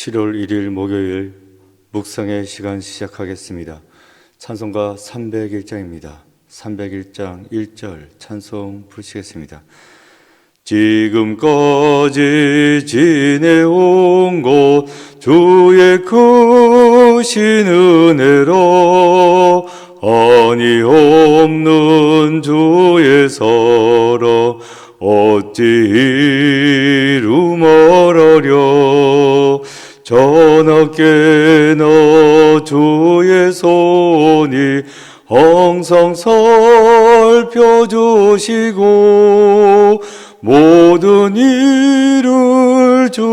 7월 1일 목요일 묵상의 시간 시작하겠습니다. 찬송가 301장입니다. 301장 1절 찬송 부르시겠습니다. 지금까지 지내온 것 주의 크신 은혜로 한이 없는 주의 사랑 어찌 이루 말하랴. 전하께나 주의 손이 항상 살펴주시고 모든 일을 주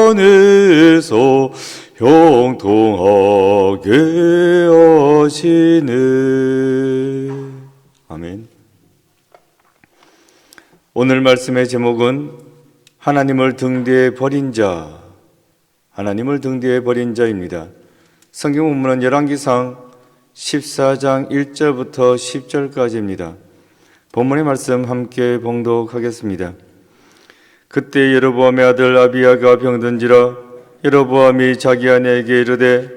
안에서 형통하게 하시네. 아멘. 오늘 말씀의 제목은 하나님을 등 뒤에 버린 자, 하나님을 등 뒤에 버린 자입니다. 성경 본문은 열왕기상 14장 1절부터 10절까지입니다. 본문의 말씀 함께 봉독하겠습니다. 그때 여로보암의 아들 아비야가 병든지라 여로보암이 자기 아내에게 이르되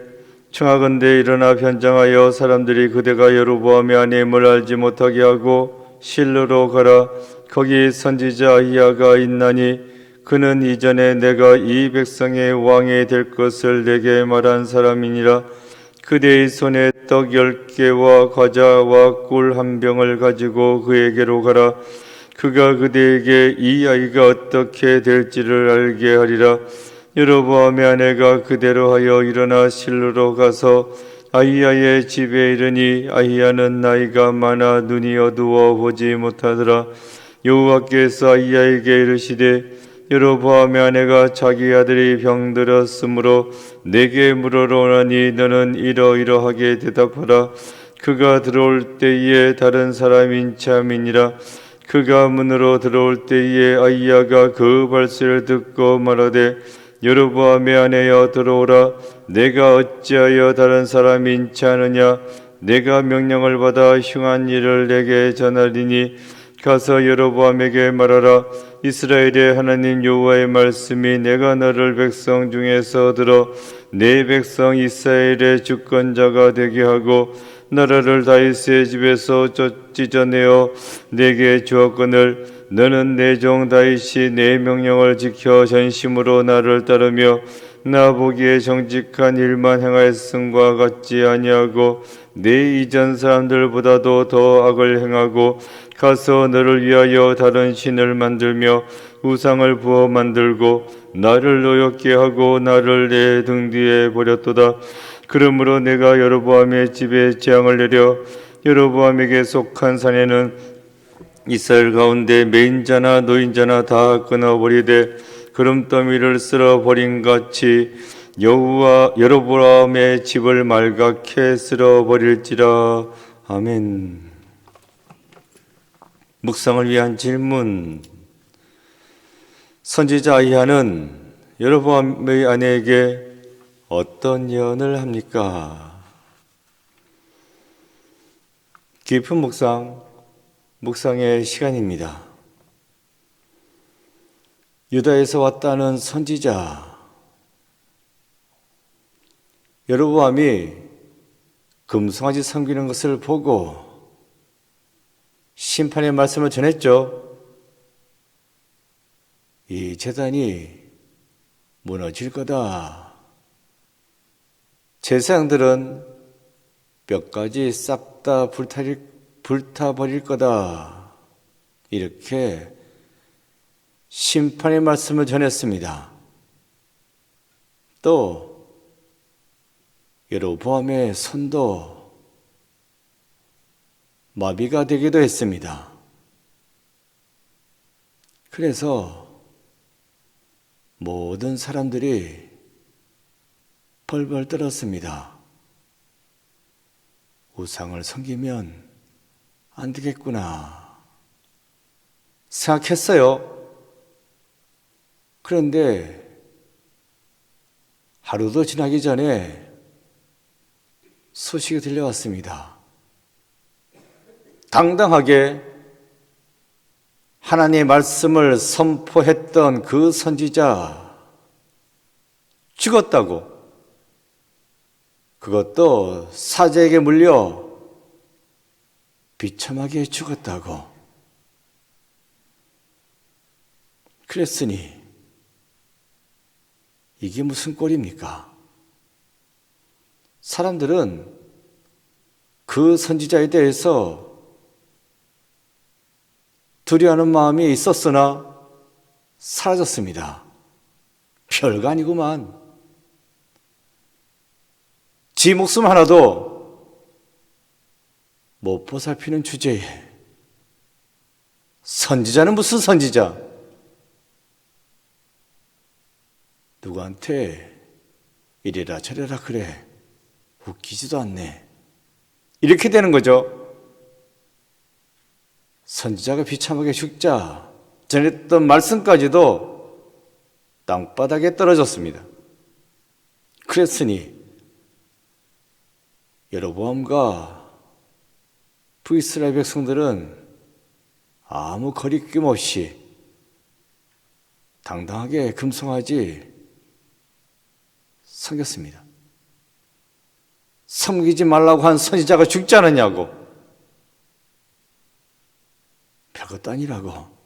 청하건대 일어나 변장하여 사람들이 그대가 여로보암의 아내임을 알지 못하게 하고 실로로 가라. 거기 선지자 아히야가 있나니 그는 이전에 내가 이 백성의 왕이 될 것을 내게 말한 사람이니라. 그대의 손에 떡 10개와 과자와 꿀 1병을 가지고 그에게로 가라. 그가 그대에게 이 아이가 어떻게 될지를 알게 하리라. 여로보암의 아내가 그대로 하여 일어나 실로로 가서 아히야의 집에 이르니 아히야는 나이가 많아 눈이 어두워 보지 못하더라. 여호와께서 아히야에게 이르시되 여로보암의 아내가 자기 아들이 병들었으므로 내게 물어오라니 너는 이러이러하게 대답하라. 그가 들어올 때에 다른 사람인 참이니라. 그가 문으로 들어올 때에 아히야가 그 발소리를 듣고 말하되 여로보암의 아내여 들어오라. 내가 어찌하여 다른 사람인 자느냐. 내가 명령을 받아 흉한 일을 내게 전하리니 가서 여로보암에게 말하라. 이스라엘의 하나님 여호와의 말씀이 내가 너를 백성 중에서 들어 내 백성 이스라엘의 주권자가 되게 하고 나라를 다윗의 집에서 찢어내어 내게 주었거늘 너는 내 종 다윗이 내 명령을 지켜 전심으로 나를 따르며 나 보기에 정직한 일만 행하였음과 같지 아니하고 내 이전 사람들보다도 더 악을 행하고 가서 너를 위하여 다른 신을 만들며 우상을 부어 만들고 나를 노엽게 하고 나를 내 등 뒤에 버렸도다. 그러므로 내가 여로보암의 집에 재앙을 내려 여로보암에게 속한 산에는 이스라엘 가운데 매인자나 노인자나 다 끊어버리되 그름더미를 쓸어버린 같이 여로보암의 집을 말갛게 쓸어버릴지라. 아멘. 묵상을 위한 질문. 선지자 아히야는 여로보암의 아내에게 어떤 예언을 합니까? 깊은 묵상의 시간입니다. 유다에서 왔다는 선지자 여로보암이 금송아지 섬기는 것을 보고 심판의 말씀을 전했죠. 이 제단이 무너질 거다. 제사장들은 뼈까지 싹 다 불타버릴 거다. 이렇게 심판의 말씀을 전했습니다. 또 여로보암의 손도 마비가 되기도 했습니다. 그래서 모든 사람들이 벌벌 떨었습니다. 우상을 섬기면 안 되겠구나 생각했어요. 그런데 하루도 지나기 전에 소식이 들려왔습니다. 당당하게 하나님의 말씀을 선포했던 그 선지자 죽었다고. 그것도 사제에게 물려 비참하게 죽었다고. 그랬으니 이게 무슨 꼴입니까? 사람들은 그 선지자에 대해서 두려워하는 마음이 있었으나 사라졌습니다. 별거 아니구만. 지 목숨 하나도 못 보살피는 주제에 선지자는 무슨 선지자? 누구한테 이래라 저래라 그래. 웃기지도 않네. 이렇게 되는 거죠. 선지자가 비참하게 죽자 전했던 말씀까지도 땅바닥에 떨어졌습니다. 그랬으니 여로보암과 북이스라엘 백성들은 아무 거리낌 없이 당당하게 금송아지 섬겼습니다. 섬기지 말라고 한 선지자가 죽지 않았냐고. 별것도 아니라고.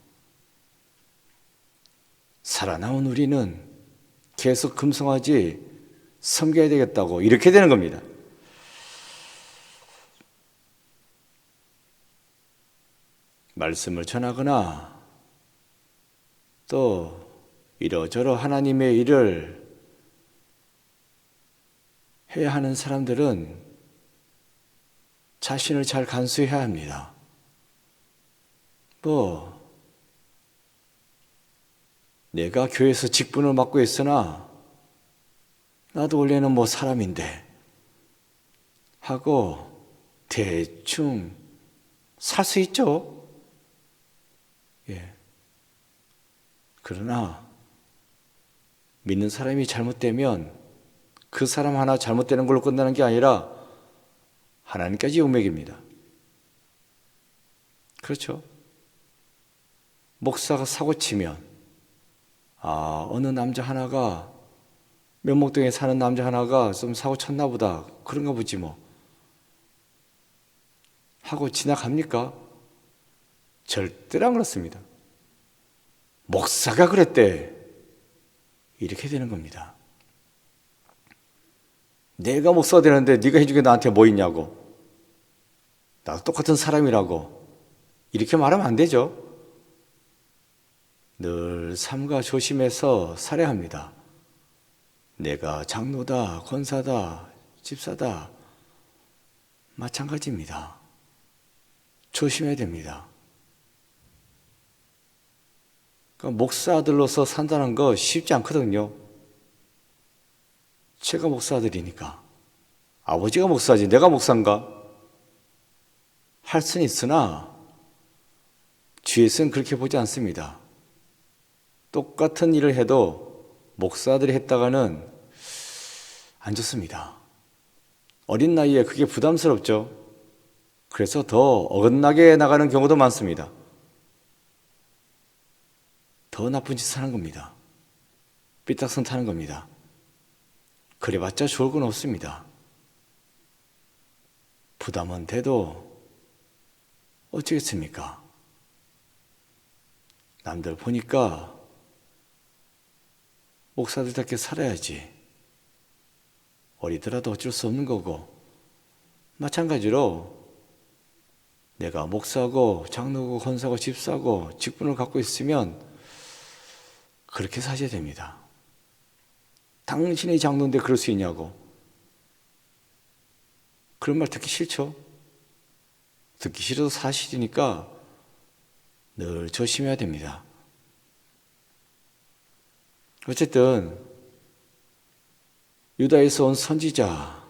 살아남은 우리는 계속 금송아지 섬겨야 되겠다고. 이렇게 되는 겁니다. 말씀을 전하거나 또 이러저러 하나님의 일을 해야 하는 사람들은 자신을 잘 간수해야 합니다. 내가 교회에서 직분을 맡고 있으나 나도 원래는 사람인데 하고 대충 살 수 있죠. 그러나 믿는 사람이 잘못되면 그 사람 하나 잘못되는 걸로 끝나는 게 아니라 하나님까지 용맥입니다. 그렇죠? 목사가 사고치면 어느 남자 하나가 면목동에 사는 남자 하나가 좀 사고 쳤나 보다 그런가 보지 하고 지나갑니까? 절대로 안 그렇습니다. 목사가 그랬대. 이렇게 되는 겁니다. 내가 목사가 되는데 네가 해준 게 나한테 뭐 있냐고. 나도 똑같은 사람이라고. 이렇게 말하면 안 되죠. 늘 삼가 조심해서 살아야 합니다. 내가 장로다, 권사다, 집사다 마찬가지입니다. 조심해야 됩니다. 그러니까 목사들로서 산다는 거 쉽지 않거든요. 제가 목사들이니까. 아버지가 목사지 내가 목사인가? 할 수는 있으나 주위에서는 그렇게 보지 않습니다. 똑같은 일을 해도 목사들이 했다가는 안 좋습니다. 어린 나이에 그게 부담스럽죠. 그래서 더 어긋나게 나가는 경우도 많습니다. 더 나쁜 짓을 하는 겁니다. 삐딱선 타는 겁니다. 그래봤자 좋을 건 없습니다. 부담은 돼도 어쩌겠습니까? 남들 보니까 목사들답게 살아야지. 어리더라도 어쩔 수 없는 거고, 마찬가지로 내가 목사고 장로고 권사고 집사고 직분을 갖고 있으면 그렇게 사셔야 됩니다. 당신이 장로인데 그럴 수 있냐고. 그런 말 듣기 싫죠? 듣기 싫어도 사실이니까 늘 조심해야 됩니다. 어쨌든 유다에서 온 선지자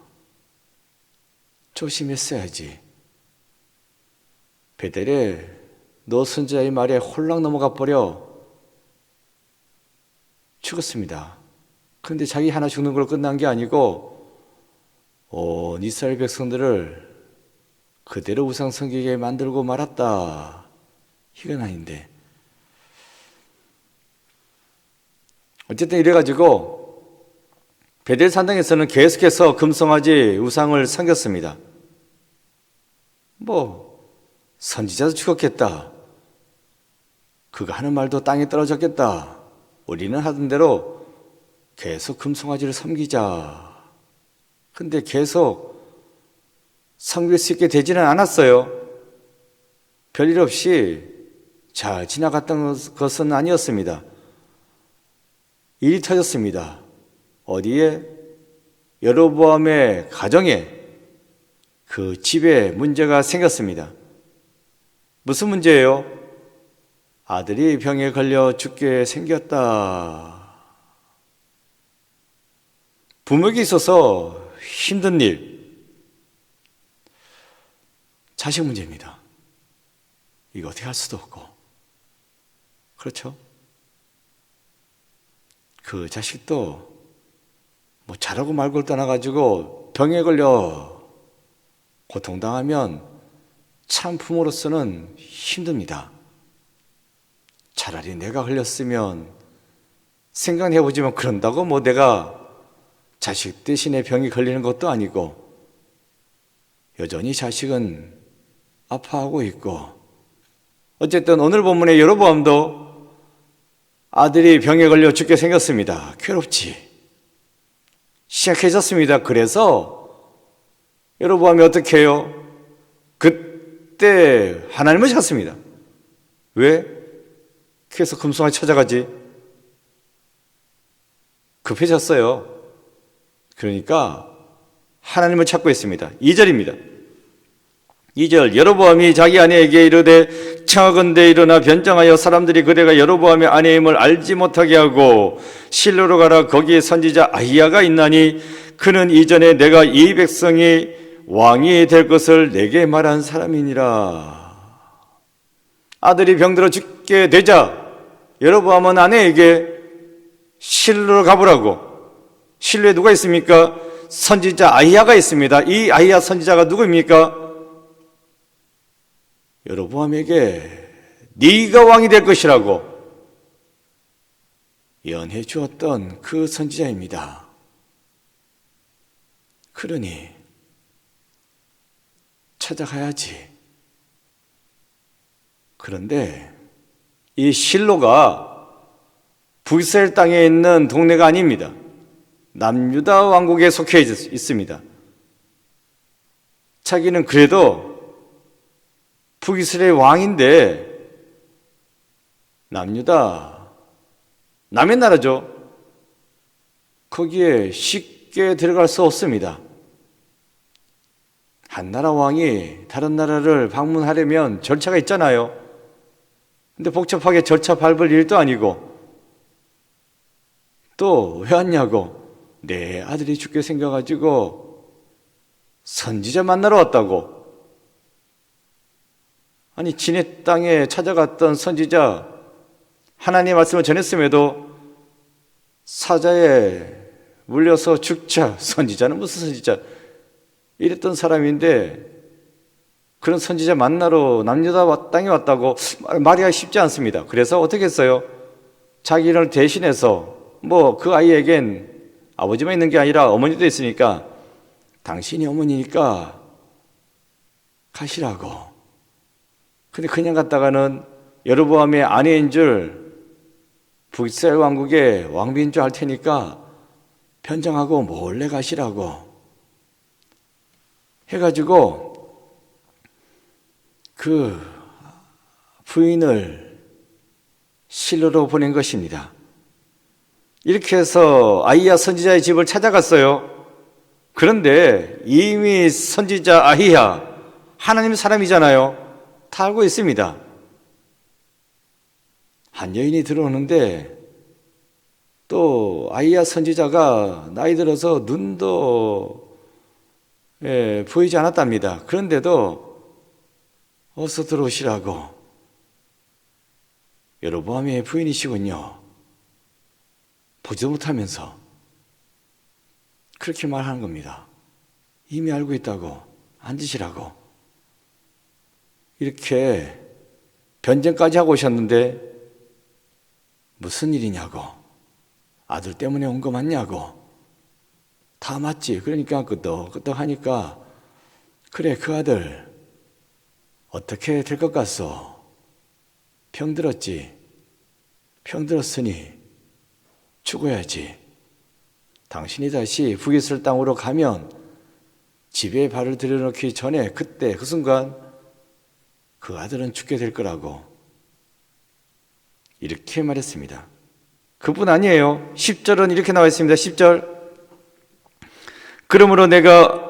조심했어야지. 베델에 너 선지자의 말에 홀랑 넘어가 버려 죽었습니다. 그런데 자기 하나 죽는 걸로 끝난 게 아니고 온 이스라엘 백성들을 그대로 우상 섬기게 만들고 말았다. 이건 아닌데. 어쨌든 이래가지고 베델 산당에서는 계속해서 금송아지 우상을 섬겼습니다. 선지자도 죽었겠다. 그가 하는 말도 땅에 떨어졌겠다. 우리는 하던 대로 계속 금송아지를 섬기자. 근데 계속 섬길 수 있게 되지는 않았어요. 별일 없이 잘 지나갔던 것은 아니었습니다. 일이 터졌습니다. 어디에? 여로보암의 가정에, 그 집에 문제가 생겼습니다. 무슨 문제예요? 아들이 병에 걸려 죽게 생겼다. 부모에게 있어서 힘든 일, 자식 문제입니다. 이거 어떻게 할 수도 없고, 그렇죠? 그 자식도 잘하고 말고를 떠나가지고 병에 걸려 고통당하면 참 부모로서는 힘듭니다. 차라리 내가 걸렸으면 생각해보지만 그런다고 내가 자식 대신에 병이 걸리는 것도 아니고 여전히 자식은 아파하고 있고, 어쨌든 오늘 본문의 여로보암도 아들이 병에 걸려 죽게 생겼습니다. 괴롭지. 시작해졌습니다. 그래서 여로보암이 어떻게 해요? 그때 하나님을 찾습니다. 왜? 그래서 금송아지 찾아가지. 급해졌어요. 그러니까 하나님을 찾고 있습니다. 2절입니다. 2절, 여로보암이 자기 아내에게 이르되 청하건대 일어나 변장하여 사람들이 그대가 여로보암의 아내임을 알지 못하게 하고 실로로 가라. 거기에 선지자 아히야가 있나니 그는 이전에 내가 이 백성이 왕이 될 것을 내게 말한 사람이니라. 아들이 병들어 죽게 되자 여로보암은 아내에게 실로로 가보라고. 실로에 누가 있습니까? 선지자 아히야가 있습니다. 이 아히야 선지자가 누구입니까? 여로보암에게 네가 왕이 될 것이라고 예언해 주었던 그 선지자입니다. 그러니 찾아가야지. 그런데 이 실로가 북이스라엘 땅에 있는 동네가 아닙니다. 남유다 왕국에 속해 있습니다. 자기는 그래도 북이스라엘 왕인데 남유다, 남의 나라죠. 거기에 쉽게 들어갈 수 없습니다. 한 나라 왕이 다른 나라를 방문하려면 절차가 있잖아요. 근데 복잡하게 절차 밟을 일도 아니고, 또 왜 왔냐고. 내 아들이 죽게 생겨가지고 선지자 만나러 왔다고. 아니, 지네 땅에 찾아갔던 선지자, 하나님의 말씀을 전했음에도 사자에 물려서 죽자. 선지자는 무슨 선지자? 이랬던 사람인데 그런 선지자 만나러 남유다 땅에 왔다고 말이 쉽지 않습니다. 그래서 어떻게 했어요? 자기를 대신해서 그 아이에겐 아버지만 있는 게 아니라 어머니도 있으니까 당신이 어머니니까 가시라고. 근데 그냥 갔다가는 여로보암의 아내인 줄, 북이스라엘 왕국의 왕비인 줄 알 테니까 변장하고 몰래 가시라고 해가지고 그 부인을 실로로 보낸 것입니다. 이렇게 해서 아히야 선지자의 집을 찾아갔어요. 그런데 이미 선지자 아히야, 하나님 사람이잖아요. 다 알고 있습니다. 한 여인이 들어오는데 또 아히야 선지자가 나이 들어서 눈도 보이지 않았답니다. 그런데도 어서 들어오시라고. 여로보암의 부인이시군요. 보지도 못하면서 그렇게 말하는 겁니다. 이미 알고 있다고. 앉으시라고. 이렇게 변쟁까지 하고 오셨는데 무슨 일이냐고. 아들 때문에 온 거 맞냐고. 다 맞지. 그러니까 끄떡끄떡하니까 그래, 그 아들 어떻게 될 것 같소? 병들었지. 병들었으니 죽어야지. 당신이 다시 북이스라엘 땅으로 가면 집에 발을 들여놓기 전에 그때 그 순간 그 아들은 죽게 될 거라고 이렇게 말했습니다. 그뿐 아니에요. 10절은 이렇게 나와 있습니다. 10절. 그러므로 내가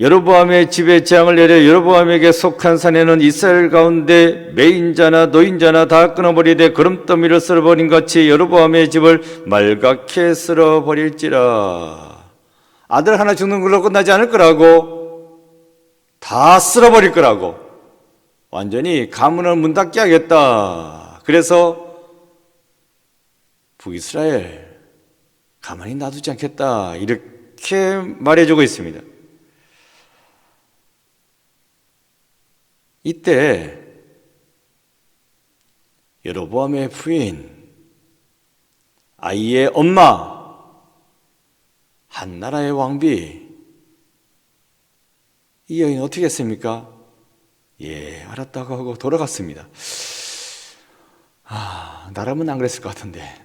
여로보암의 집에 재앙을 내려 여로보암에게 속한 산에는 이스라엘 가운데 매인자나 노인자나 다 끊어버리되 거름더미를 쓸어버린 같이 여로보암의 집을 말갛게 쓸어버릴지라. 아들 하나 죽는 걸로 끝나지 않을 거라고, 다 쓸어버릴 거라고, 완전히 가문을 문 닫게 하겠다. 그래서 북이스라엘 가만히 놔두지 않겠다, 이렇게 말해주고 있습니다. 이때 여로보암의 부인, 아이의 엄마, 한 나라의 왕비, 이 여인 어떻게 했습니까? 예, 알았다고 하고 돌아갔습니다. 나라면 안 그랬을 것 같은데.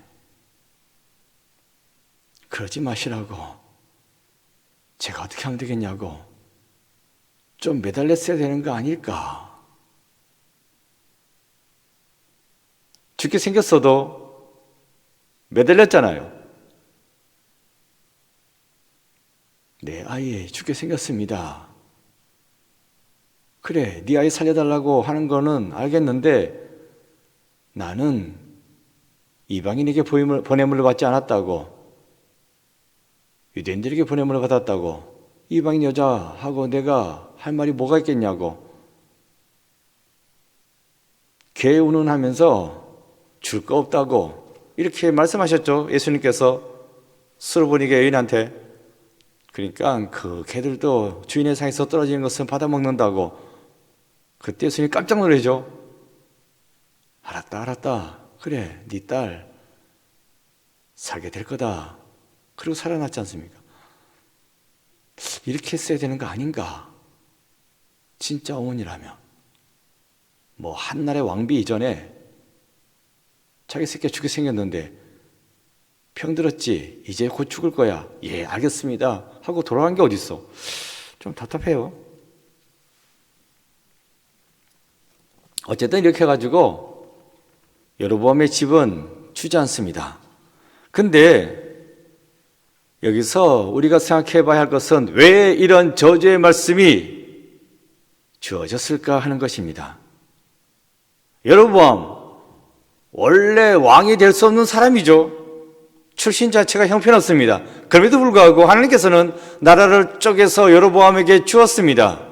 그러지 마시라고, 제가 어떻게 하면 되겠냐고 좀 매달렸어야 되는 거 아닐까? 죽게 생겼어도 매달렸잖아요. 내 아이 죽게 생겼습니다. 그래, 네 아이 살려달라고 하는 거는 알겠는데 나는 이방인에게 보냄을 받지 않았다고, 유대인들에게 보냄을 받았다고, 이방인 여자하고 내가 할 말이 뭐가 있겠냐고 개운운하면서 줄 거 없다고 이렇게 말씀하셨죠. 예수님께서 수르보니게 여인한테. 그러니까 그 개들도 주인의 상에서 떨어지는 것은 받아먹는다고. 그때 예수님이 깜짝 놀라죠. 알았다. 그래, 네 딸 살게 될 거다. 그리고 살아났지 않습니까? 이렇게 했어야 되는 거 아닌가? 진짜 어머니라면 뭐 한나라의 왕비 이전에 자기 새끼가 죽게 생겼는데 병들었지, 이제 곧 죽을 거야, 예 알겠습니다 하고 돌아간 게 어딨어. 좀 답답해요. 어쨌든 이렇게 해가지고 여로보암의 집은 주저앉습니다. 근데 여기서 우리가 생각해 봐야 할 것은 왜 이런 저주의 말씀이 주어졌을까 하는 것입니다. 여로보암 원래 왕이 될 수 없는 사람이죠. 출신 자체가 형편없습니다. 그럼에도 불구하고 하나님께서는 나라를 쪼개서 여로보암에게 주었습니다.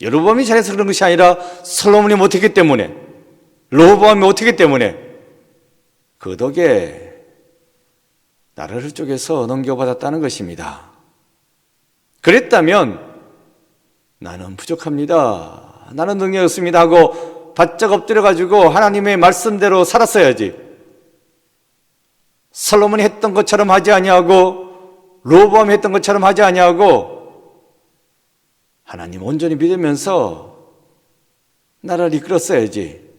여로보암이 잘해서 그런 것이 아니라 솔로몬이 못했기 때문에, 르호보암이 못했기 때문에 그 덕에 나라를 쪼개서 넘겨받았다는 것입니다. 그랬다면 나는 부족합니다, 나는 능력이 없습니다 하고 바짝 엎드려가지고 하나님의 말씀대로 살았어야지. 솔로몬이 했던 것처럼 하지 아니하고 르호보암이 했던 것처럼 하지 아니하고 하나님 온전히 믿으면서 나라를 이끌었어야지.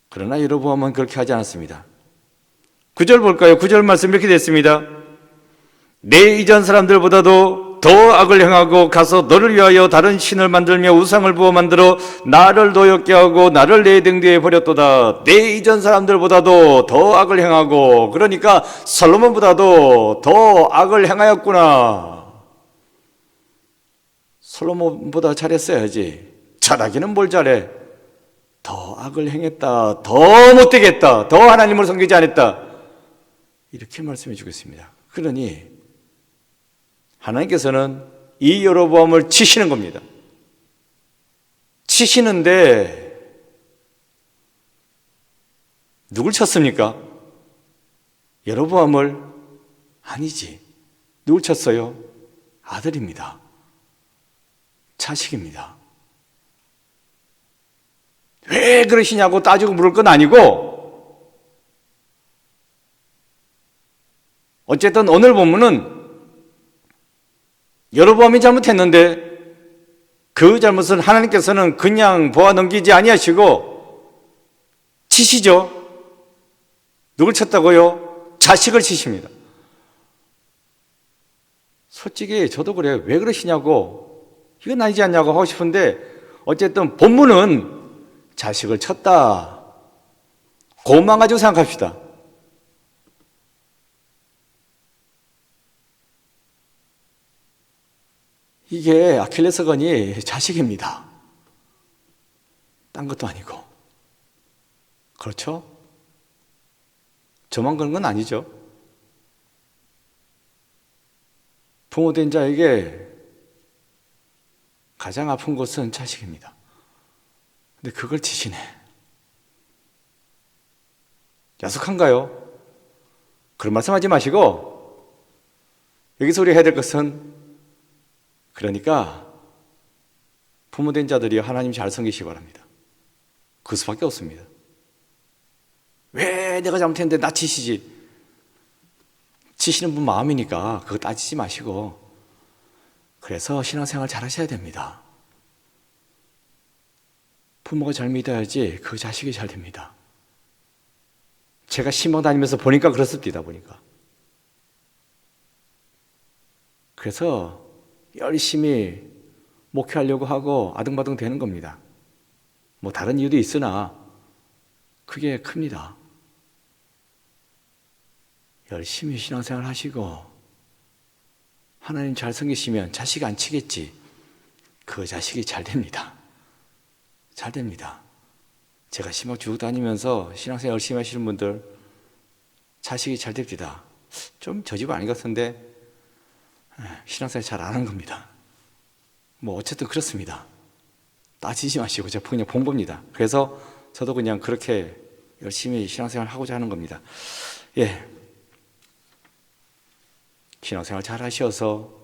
그러나 여로보암은 그렇게 하지 않았습니다. 9절 볼까요? 9절 말씀 이렇게 됐습니다. 내 이전 사람들보다도 더 악을 행하고 가서 너를 위하여 다른 신을 만들며 우상을 부어 만들어 나를 노엽게 하고 나를 내 등 뒤에 버렸도다. 내 이전 사람들보다도 더 악을 행하고, 그러니까 솔로몬보다도 더 악을 행하였구나. 솔로몬보다 잘했어야지. 잘하기는 뭘 잘해. 더 악을 행했다, 더 못되겠다, 더 하나님을 섬기지 않았다, 이렇게 말씀해 주겠습니다. 그러니 하나님께서는 이 여로보암을 치시는 겁니다. 치시는데 누굴 쳤습니까? 여로보암을? 아니지. 누굴 쳤어요? 아들입니다. 자식입니다. 왜 그러시냐고 따지고 물을 건 아니고 어쨌든 오늘 본문은 여로보암이 잘못했는데 그 잘못은 하나님께서는 그냥 보아 넘기지 아니하시고 치시죠. 누굴 쳤다고요? 자식을 치십니다. 솔직히 저도 그래요. 왜 그러시냐고, 이건 아니지 않냐고 하고 싶은데 어쨌든 본문은 자식을 쳤다, 그것만 가지고 생각합시다. 이게 아킬레스건이 자식입니다. 딴 것도 아니고. 그렇죠? 저만 그런 건 아니죠. 부모된 자에게 가장 아픈 것은 자식입니다. 근데 그걸 치시네. 야속한가요? 그런 말씀하지 마시고 여기서 우리가 해야 될 것은, 그러니까 부모된 자들이 하나님 잘 섬기시기 바랍니다. 그 수밖에 없습니다. 왜 내가 잘못했는데 나 치시지? 치시는 분 마음이니까 그거 따지지 마시고, 그래서 신앙생활 잘 하셔야 됩니다. 부모가 잘 믿어야지 그 자식이 잘 됩니다. 제가 신방 다니면서 보니까 그렇습니다. 보니까. 그래서 열심히 목회하려고 하고 아등바등 되는 겁니다. 뭐 다른 이유도 있으나 그게 큽니다. 열심히 신앙생활 하시고 하나님 잘 섬기시면 자식 안 치겠지. 그 자식이 잘 됩니다. 잘 됩니다. 제가 신방 쭉 다니면서 신앙생활 열심히 하시는 분들 자식이 잘 됩니다. 좀 저 집 아닌 것 같은데 신앙생활 잘 안 하는 겁니다. 뭐 어쨌든 그렇습니다. 따지지 마시고 제가 그냥 본 겁니다. 그래서 저도 그냥 그렇게 열심히 신앙생활 하고자 하는 겁니다. 예, 신앙생활 잘 하셔서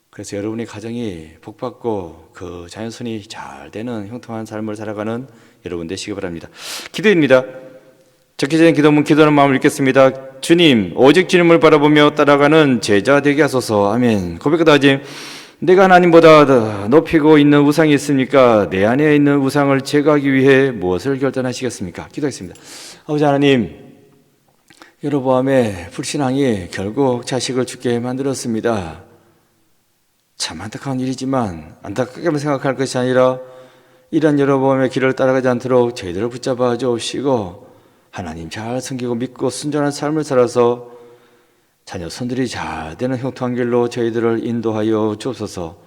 그래서 여러분의 가정이 복받고 그 자연선이 잘 되는 형통한 삶을 살아가는 여러분 되시기 바랍니다. 기도입니다. 적혀진 기도문 기도하는 마음을 읽겠습니다. 주님, 오직 주님을 바라보며 따라가는 제자 되게 하소서. 아멘. 고백하다지, 내가 하나님보다 높이고 있는 우상이 있습니까? 내 안에 있는 우상을 제거하기 위해 무엇을 결단하시겠습니까? 기도하겠습니다. 아버지 하나님, 여로보암의 불신앙이 결국 자식을 죽게 만들었습니다. 참 안타까운 일이지만 안타깝게만 생각할 것이 아니라 이런 여로보암의 길을 따라가지 않도록 저희들을 붙잡아 주옵시고 하나님 잘 섬기고 믿고 순전한 삶을 살아서 자녀 손들이 잘 되는 형통한 길로 저희들을 인도하여 주옵소서.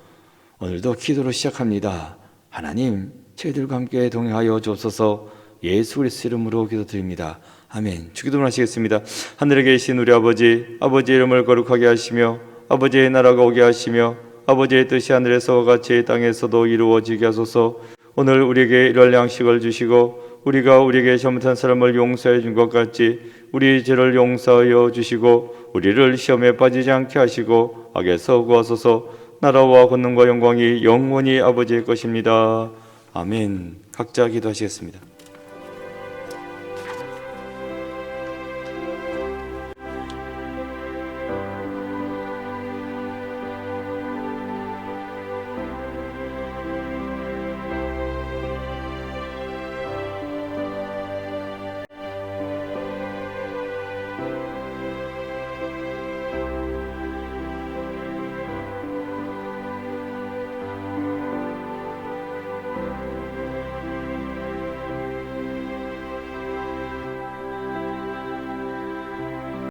오늘도 기도로 시작합니다. 하나님 저희들과 함께 동행하여 주옵소서. 예수 그리스도 이름으로 기도드립니다. 아멘. 주기도문 하시겠습니다. 하늘에 계신 우리 아버지, 아버지의 이름을 거룩하게 하시며 아버지의 나라가 오게 하시며 아버지의 뜻이 하늘에서와 같이 땅에서도 이루어지게 하소서. 오늘 우리에게 일할 양식을 주시고 우리가 우리에게 잘못한 사람을 용서해 준 것 같이 우리 죄를 용서하여 주시고 우리를 시험에 빠지지 않게 하시고 악에서 구하소서. 나라와 권능과 영광이 영원히 아버지의 것입니다. 아멘. 각자 기도하시겠습니다.